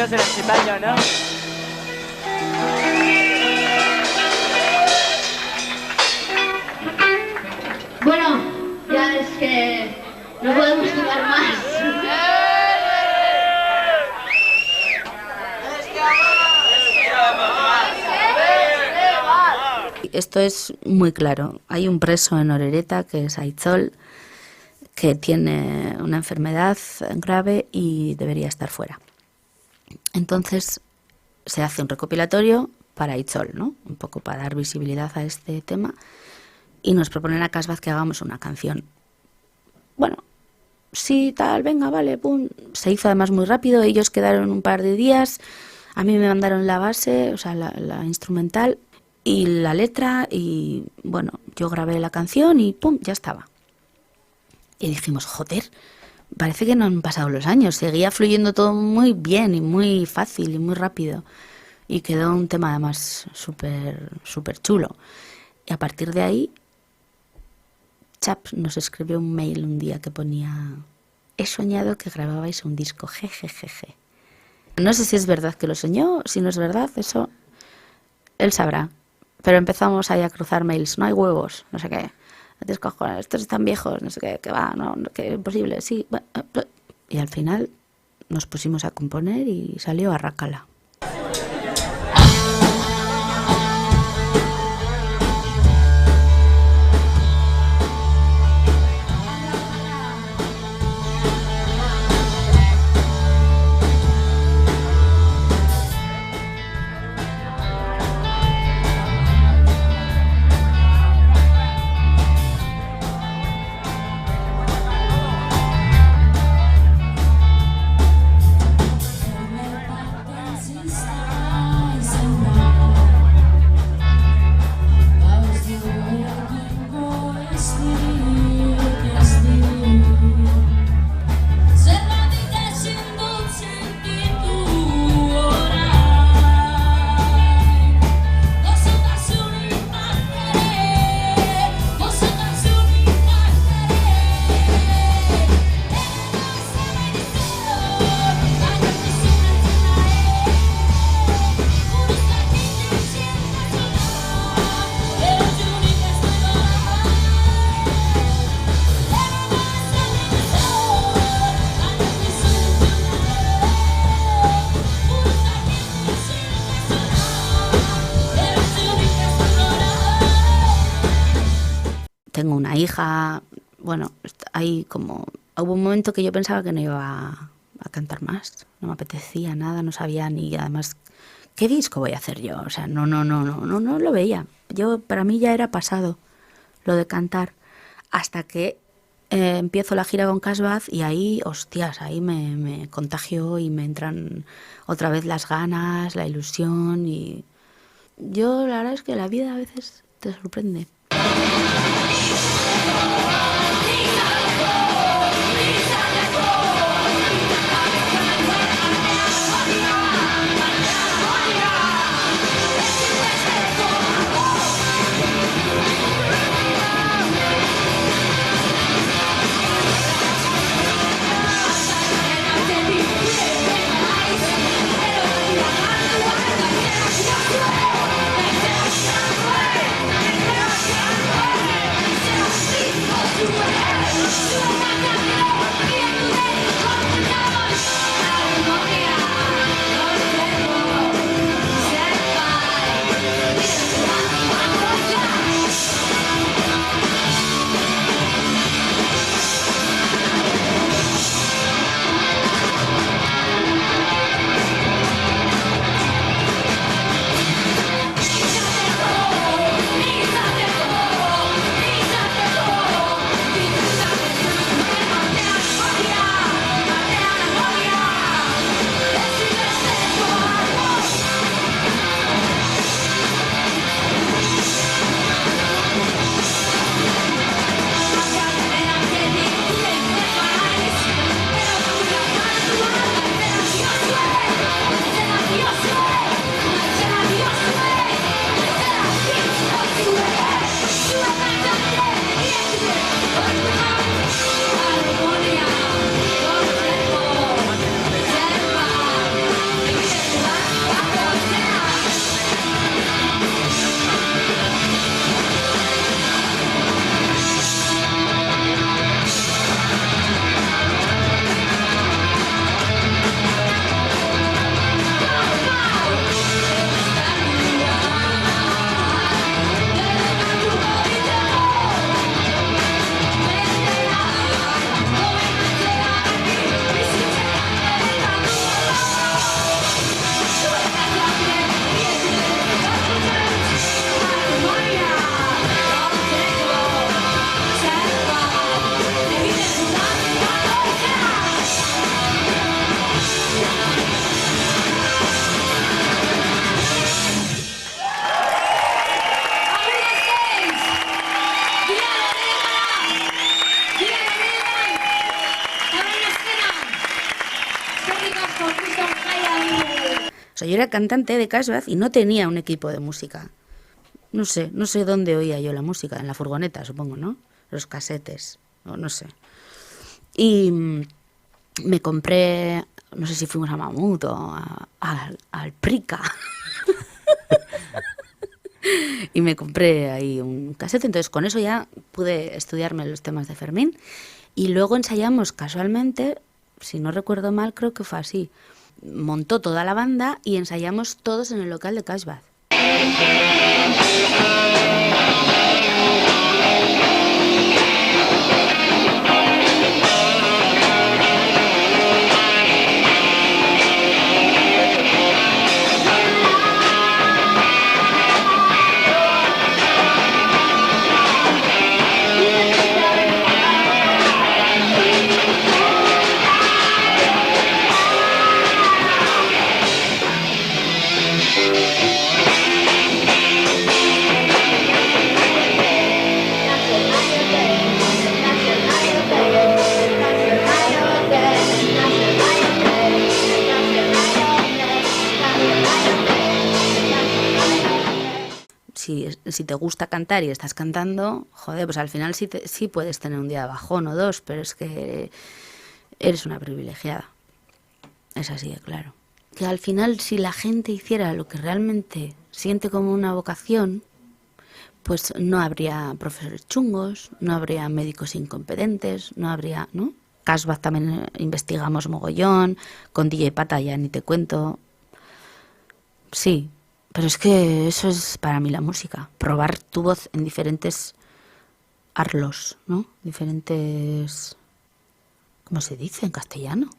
se necesitan, ¿no? Bueno, ya es que no podemos tocar más. Esto es muy claro. Hay un preso en Orereta que es Aitzol, que tiene una enfermedad grave y debería estar fuera. Entonces se hace un recopilatorio para Aitzol, ¿no? Un poco para dar visibilidad a este tema, y nos proponen a Casbaz que hagamos una canción. Bueno, sí, tal, venga, vale, pum. Se hizo además muy rápido, ellos quedaron un par de días, a mí me mandaron la base, o sea, la instrumental y la letra, y bueno, yo grabé la canción y pum, ya estaba. Y dijimos, joder, parece que no han pasado los años, seguía fluyendo todo muy bien y muy fácil y muy rápido. Y quedó un tema además súper chulo. Y a partir de ahí, Chaps nos escribió un mail un día que ponía: he soñado que grababais un disco, jejejeje. No sé si es verdad que lo soñó, si no es verdad, eso él sabrá. Pero empezamos ahí a cruzar mails, no hay huevos, no sé qué. Cojones, estos están viejos, no sé qué, que va, no, que imposible, sí. Y al final nos pusimos a componer y salió a Rácala. Tengo una hija, bueno, hay como... Hubo un momento que yo pensaba que no iba a cantar más, no me apetecía nada, no sabía ni además qué disco voy a hacer yo, o sea, no lo veía. Yo, para mí ya era pasado lo de cantar, hasta que empiezo la gira con Casbaz y ahí, hostias, ahí me contagio y me entran otra vez las ganas, la ilusión, y yo la verdad es que la vida a veces te sorprende. sea, yo era cantante de Cashbath y no tenía un equipo de música. No sé dónde oía yo la música, en la furgoneta, supongo, ¿no? Los casetes, no sé. Y me compré, no sé si fuimos a Mamut o al Prica. Y me compré ahí un casete, entonces con eso ya pude estudiarme los temas de Fermín. Y luego ensayamos casualmente, si no recuerdo mal, creo que fue así. Montó toda la banda y ensayamos todos en el local de Cashbath. Si te gusta cantar y estás cantando, joder, pues al final sí puedes tener un día de bajón o dos, pero es que eres una privilegiada. Es así de claro. Que al final, si la gente hiciera lo que realmente siente como una vocación, pues no habría profesores chungos, no habría médicos incompetentes, no habría, ¿no? Cashbath también investigamos mogollón, con DJ Pata ya ni te cuento. Sí. Pero es que eso es para mí la música, probar tu voz en diferentes arlos, ¿no? Diferentes... ¿Cómo se dice en castellano?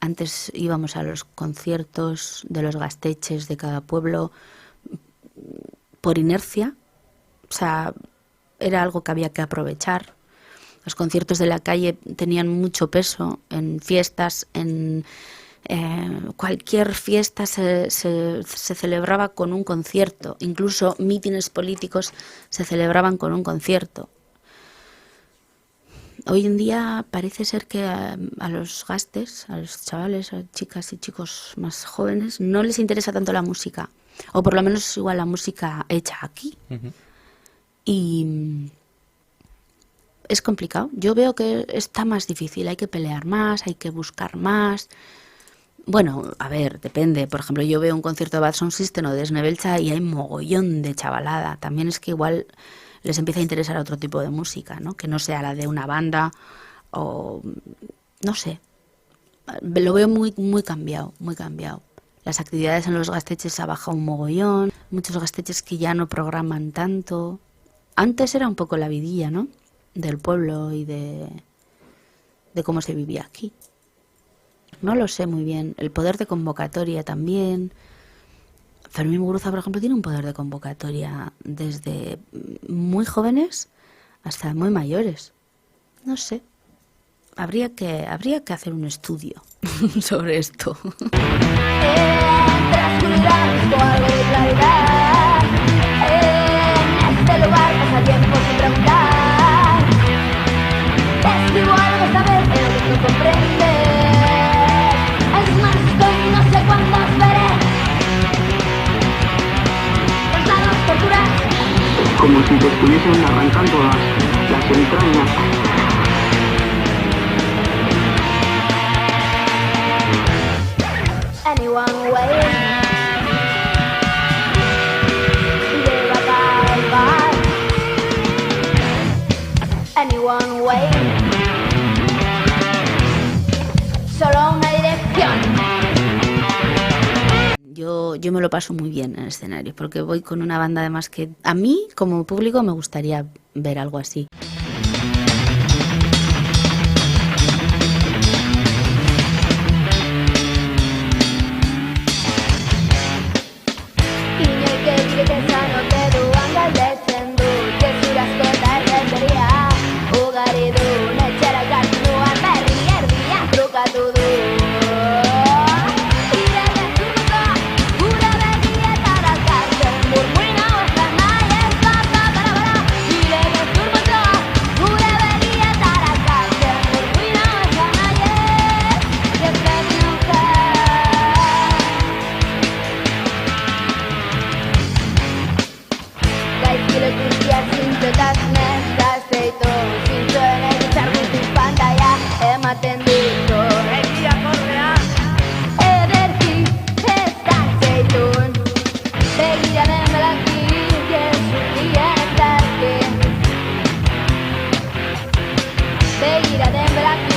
Antes íbamos a los conciertos de los gasteches de cada pueblo por inercia, o sea, era algo que había que aprovechar. Los conciertos de la calle tenían mucho peso en fiestas, en cualquier fiesta se celebraba con un concierto, incluso mítines políticos se celebraban con un concierto. hoy en día parece ser que a los gastes, a los chavales, a chicas y chicos más jóvenes, no les interesa tanto la música, o por lo menos igual la música hecha aquí. Y es complicado. Yo veo que está más difícil, hay que pelear más, hay que buscar más. Bueno, a ver, depende. Por ejemplo, yo veo un concierto de Bad Sound System o de Snevelcha y hay mogollón de chavalada. También es que igual les empieza a interesar otro tipo de música, ¿no? Que no sea la de una banda o... no sé. Lo veo muy, muy cambiado, muy cambiado. Las actividades en los gasteches ha bajado un mogollón. Muchos gasteches que ya no programan tanto. Antes era un poco la vidilla, ¿no? Del pueblo y de cómo se vivía aquí. No lo sé muy bien. El poder de convocatoria también. Fermín Muguruza, por ejemplo, tiene un poder de convocatoria desde muy jóvenes hasta muy mayores. No sé. Habría que hacer un estudio sobre esto. Entre la oscuridad busco algo de claridad. En este lugar pasa tiempo sin preguntar. Escribo algo esta vez, pero que no comprendes. Es más, hoy no sé cuándo os veré. Traslados, torturas. Es como si te estuviesen arrancando las entrañas. Anyone wait? Lleva calvar. Anyone wait? Solo una dirección. Yo me lo paso muy bien en el escenario, porque voy con una banda además que a mí, como público, me gustaría ver algo así. Begira den belaki